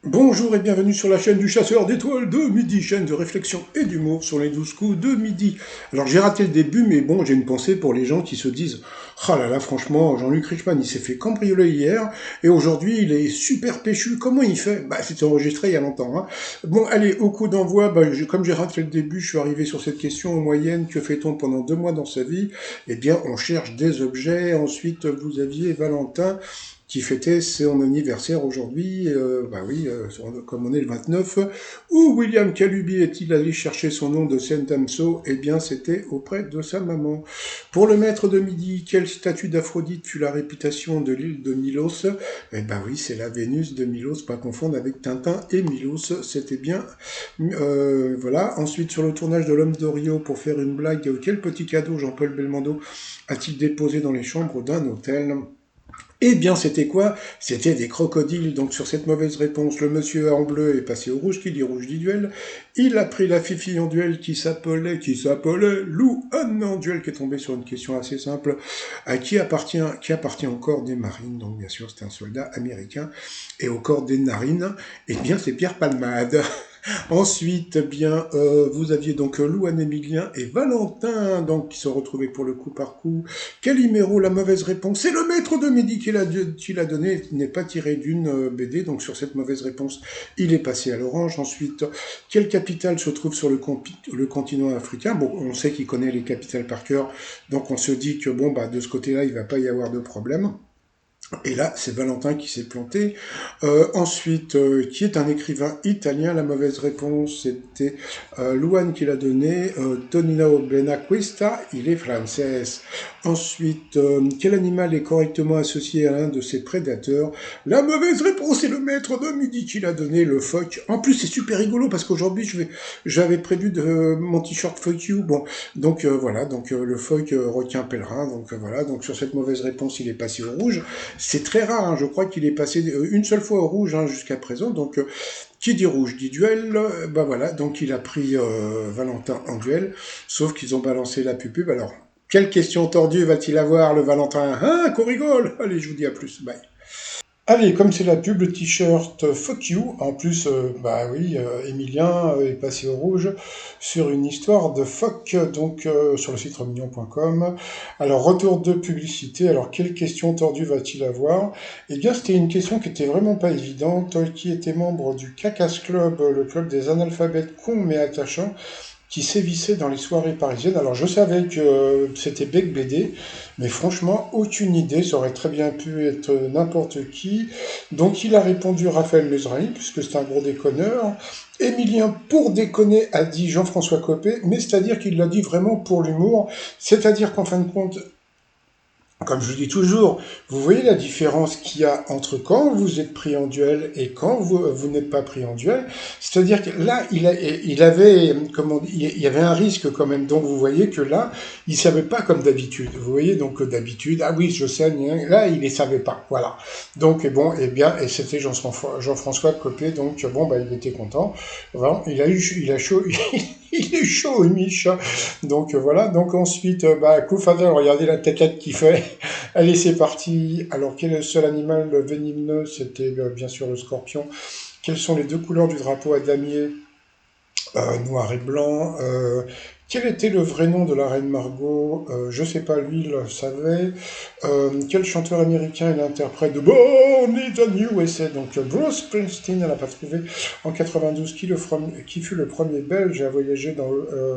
Bonjour et bienvenue sur la chaîne du chasseur d'étoiles de midi, chaîne de réflexion et d'humour sur les 12 coups de midi. Alors j'ai raté le début, mais bon, j'ai une pensée pour les gens qui se disent « Ah là là, franchement, Jean-Luc Reichmann, il s'est fait cambrioler hier, et aujourd'hui, il est super péchu, comment il fait ?» Bah, c'était enregistré il y a longtemps, hein. Bon, allez, au coup d'envoi, comme j'ai raté le début, je suis arrivé sur cette question en moyenne, que fait-on pendant 2 mois dans sa vie? Eh bien, on cherche des objets. Ensuite, vous aviez Valentin, qui fêtait son anniversaire aujourd'hui, comme on est le 29. Où William Calubi est-il allé chercher son nom de Saint-Amso? Eh bien, c'était auprès de sa maman. Pour le maître de midi, quelle statue d'Aphrodite fut la réputation de l'île de Milos? Eh ben oui, c'est la Vénus de Milos, pas confondre avec Tintin et Milos, c'était bien. Voilà. Ensuite, sur le tournage de L'Homme d'Orio, pour faire une blague, quel petit cadeau Jean-Paul Belmondo a-t-il déposé dans les chambres d'un hôtel? Eh bien, c'était quoi? C'était des crocodiles. Donc, sur cette mauvaise réponse, le monsieur en bleu est passé au rouge, qui dit rouge dit duel. Il a pris la fifi en duel qui s'appelait Lou Anne en duel, qui est tombé sur une question assez simple. À qui appartient au corps des marines? Donc, bien sûr, c'est un soldat américain. Et au corps des narines, eh bien, c'est Pierre Palmade. Ensuite, vous aviez donc Louane Emilien et Valentin, donc qui se retrouvaient pour le coup par coup. Calimero, la mauvaise réponse, c'est le maître de midi qui l'a donné, il n'est pas tiré d'une BD, donc sur cette mauvaise réponse, il est passé à l'orange. Ensuite, quelle capitale se trouve sur le continent africain? Bon, on sait qu'il connaît les capitales par cœur, donc on se dit que de ce côté-là, il ne va pas y avoir de problème. Et là, c'est Valentin qui s'est planté. Ensuite, qui est un écrivain italien? La mauvaise réponse, c'était Luan qui l'a donné. Tonino Benacquista, il est français. Ensuite, quel animal est correctement associé à l'un de ses prédateurs? La mauvaise réponse, c'est le maître de midi qui l'a donné, le phoque. En plus, c'est super rigolo parce qu'aujourd'hui, j'avais prévu de mon t-shirt fuck you. Bon, donc voilà, donc le phoque requin pèlerin. Donc voilà, donc sur cette mauvaise réponse, il est passé au rouge. C'est très rare, hein, je crois qu'il est passé une seule fois au rouge, hein, jusqu'à présent. Donc, qui dit rouge dit duel. Voilà, donc il a pris Valentin en duel, sauf qu'ils ont balancé la pupube. Alors, quelle question tordue va-t-il avoir, le Valentin? Hein, qu'on rigole. Allez, je vous dis à plus, bye. Allez, comme c'est la pub, le t-shirt Fuck You, en plus, Emilien est passé au rouge sur une histoire de fuck, donc sur le site remignon.com. Alors, retour de publicité, alors quelle question tordue va-t-il avoir? Eh bien, c'était une question qui était vraiment pas évidente. Qui était membre du Cacas Club, le club des analphabètes cons mais attachants, qui sévissait dans les soirées parisiennes. Alors je savais que c'était Bec BD, mais franchement, aucune idée, ça aurait très bien pu être n'importe qui. Donc il a répondu Raphaël Mesrahi, puisque c'est un gros déconneur. Émilien, pour déconner, a dit Jean-François Copé, mais c'est-à-dire qu'il l'a dit vraiment pour l'humour, c'est-à-dire qu'en fin de compte, comme je vous dis toujours, vous voyez la différence qu'il y a entre quand vous êtes pris en duel et quand vous n'êtes pas pris en duel. C'est-à-dire que là, il avait, il y avait un risque quand même. Donc vous voyez que là, il savait pas comme d'habitude. Vous voyez donc d'habitude, ah oui, je sais, là, il ne savait pas. Voilà. Donc bon, et c'était Jean-François Copé. Donc bon, il était content. Vraiment, il a chaud, il est chaud, Micha. Donc voilà. Donc ensuite, Koufadel, regardez la tête qu'il fait. Allez, c'est parti. Alors, quel est le seul animal venimeux? C'était bien sûr le scorpion. Quelles sont les deux couleurs du drapeau à damier? Noir et blanc. Quel était le vrai nom de la reine Margot? Je sais pas, lui, il le savait. Quel chanteur américain est l'interprète de Born in the USA? Donc Bruce Springsteen, elle n'a pas trouvé. En 92, qui fut le premier Belge à voyager dans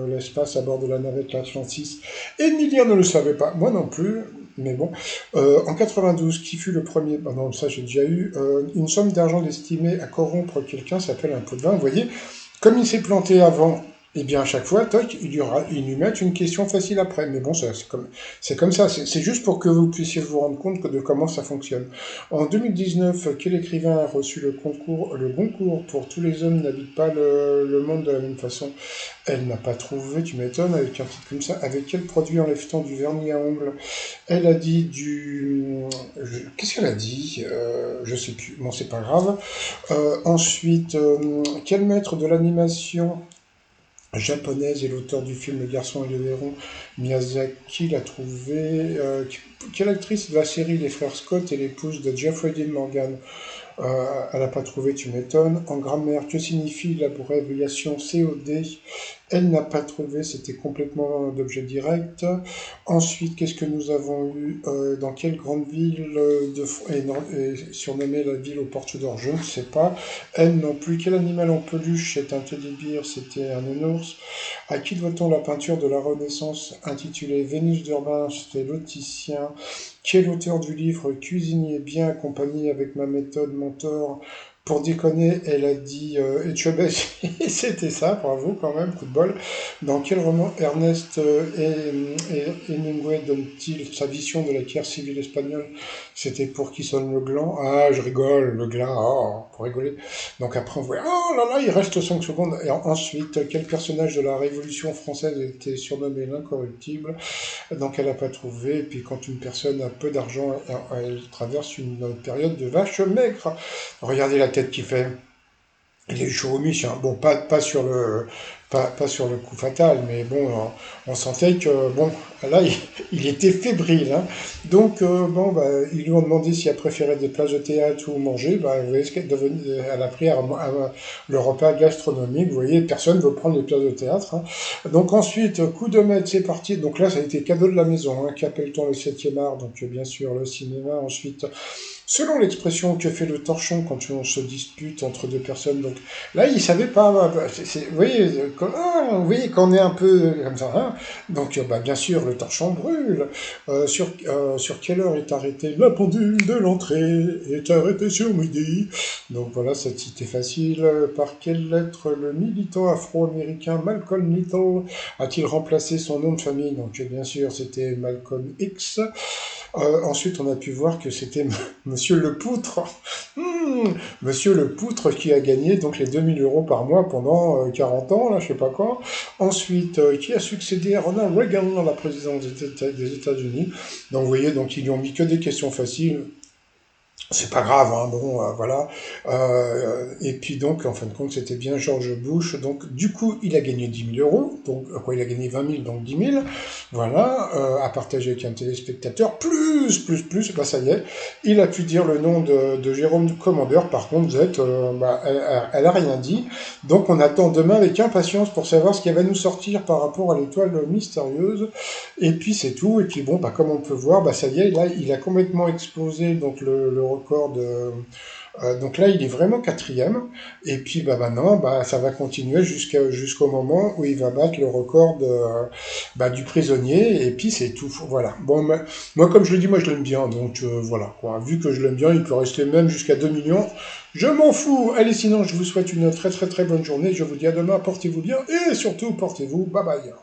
l'espace à bord de la navette Atlantis? Emilien ne le savait pas, moi non plus. Mais bon, en 92, qui fut le premier? Non, ça j'ai déjà eu. Une somme d'argent destinée à corrompre quelqu'un s'appelle un pot de vin. Vous voyez, comme il s'est planté avant, eh bien à chaque fois, toc, il lui met une question facile après. Mais bon, c'est comme ça. C'est juste pour que vous puissiez vous rendre compte de comment ça fonctionne. En 2019, quel écrivain a reçu le Goncourt pour tous les hommes n'habitent pas le monde de la même façon? Elle n'a pas trouvé, tu m'étonnes, avec un titre comme ça. Avec quel produit enlève-t-on du vernis à ongles? Elle a dit Qu'est-ce qu'elle a dit? Je sais plus. Bon, c'est pas grave. Ensuite, quel maître de l'animation japonaise est l'auteur du film Le Garçon et le Héron? Miyazaki l'a trouvé. Quelle actrice de la série Les Frères Scott est l'épouse de Jeffrey Dean Morgan? Elle n'a pas trouvé, tu m'étonnes. En grammaire, que signifie l'abréviation COD? Elle n'a pas trouvé, c'était complètement d'objet direct. Ensuite, qu'est-ce que nous avons eu? Dans quelle grande ville est surnommée la ville aux portes d'or? Je ne sais pas. Elle non plus. Quel animal en peluche est un teddy bear? C'était un nounours. À qui doit-on la peinture de la Renaissance intitulée Vénus d'Urbain? C'était l'auticien. Qui est l'auteur du livre Cuisinier bien accompagné avec ma méthode mentor? Pour déconner, elle a dit Etchebest, c'était ça, bravo quand même, coup de bol. Dans quel roman Ernest Hemingway donne-t-il sa vision de la guerre civile espagnole? C'était pour qui sonne le gland? Ah, je rigole, le gland, oh, pour rigoler. Donc après on voit, oh là là, il reste 5 secondes. Et ensuite, quel personnage de la Révolution française était surnommé l'incorruptible? Donc elle n'a pas trouvé. Et puis quand une personne a peu d'argent, elle traverse une période de vache maigre. Regardez la tête qu'il fait. Il est chaud au mich, hein. Bon, pas sur le coup fatal, mais bon, on sentait que, bon, là, il était fébrile, hein. Donc, bon, bah, ils lui ont demandé si elle préférait des places de théâtre ou manger. Bah, vous voyez ce qu'elle est devenue, elle a pris le repas gastronomique. Vous voyez, personne ne veut prendre les places de théâtre, hein. Donc, ensuite, coup de maître, c'est parti. Donc là, ça a été cadeau de la maison, hein. Qu'appelle-t-on le 7e art? Donc, bien sûr, le cinéma. Ensuite, selon l'expression que fait le torchon quand on se dispute entre deux personnes, donc là, il savait pas. Vous voyez, vous voyez qu'on est un peu comme ça. Hein. Donc, bah, bien sûr, le torchon brûle. Sur quelle heure est arrêtée la pendule de l'entrée? Est arrêtée sur midi. Donc voilà, c'était facile. Par quelle lettre le militant afro-américain Malcolm Little a-t-il remplacé son nom de famille? Donc, bien sûr, c'était Malcolm X. Ensuite, on a pu voir que c'était Monsieur Le Poutre. Monsieur Le Poutre qui a gagné donc les 2000 € par mois pendant 40 ans, là, je sais pas quoi. Ensuite, qui a succédé à Ronald Reagan à la présidence des États-Unis. Donc, vous voyez, donc ils lui ont mis que des questions faciles. C'est pas grave, hein, bon, voilà. Et puis donc, en fin de compte, c'était bien George Bush. Donc, du coup, il a gagné 10 000 €. Donc, quoi, il a gagné 20 000, donc 10 000. Voilà, à partager avec un téléspectateur. Plus, bah ça y est. Il a pu dire le nom de Jérôme Commandeur. Par contre, Z, bah, elle a rien dit. Donc, on attend demain avec impatience pour savoir ce qui va nous sortir par rapport à l'étoile mystérieuse. Et puis, c'est tout. Et puis, bon, bah, comme on peut voir, bah, ça y est, là, il a complètement explosé donc le record de... donc là, il est vraiment quatrième. Et puis bah, maintenant, bah, ça va continuer jusqu'au moment où il va battre le record bah, du prisonnier. Et puis c'est tout. Voilà. Bon, moi, comme je le dis, moi je l'aime bien. Donc voilà. Quoi. Vu que je l'aime bien, il peut rester même jusqu'à 2 millions. Je m'en fous. Allez, sinon, je vous souhaite une très très très bonne journée. Je vous dis à demain. Portez-vous bien. Et surtout, portez-vous. Bye bye.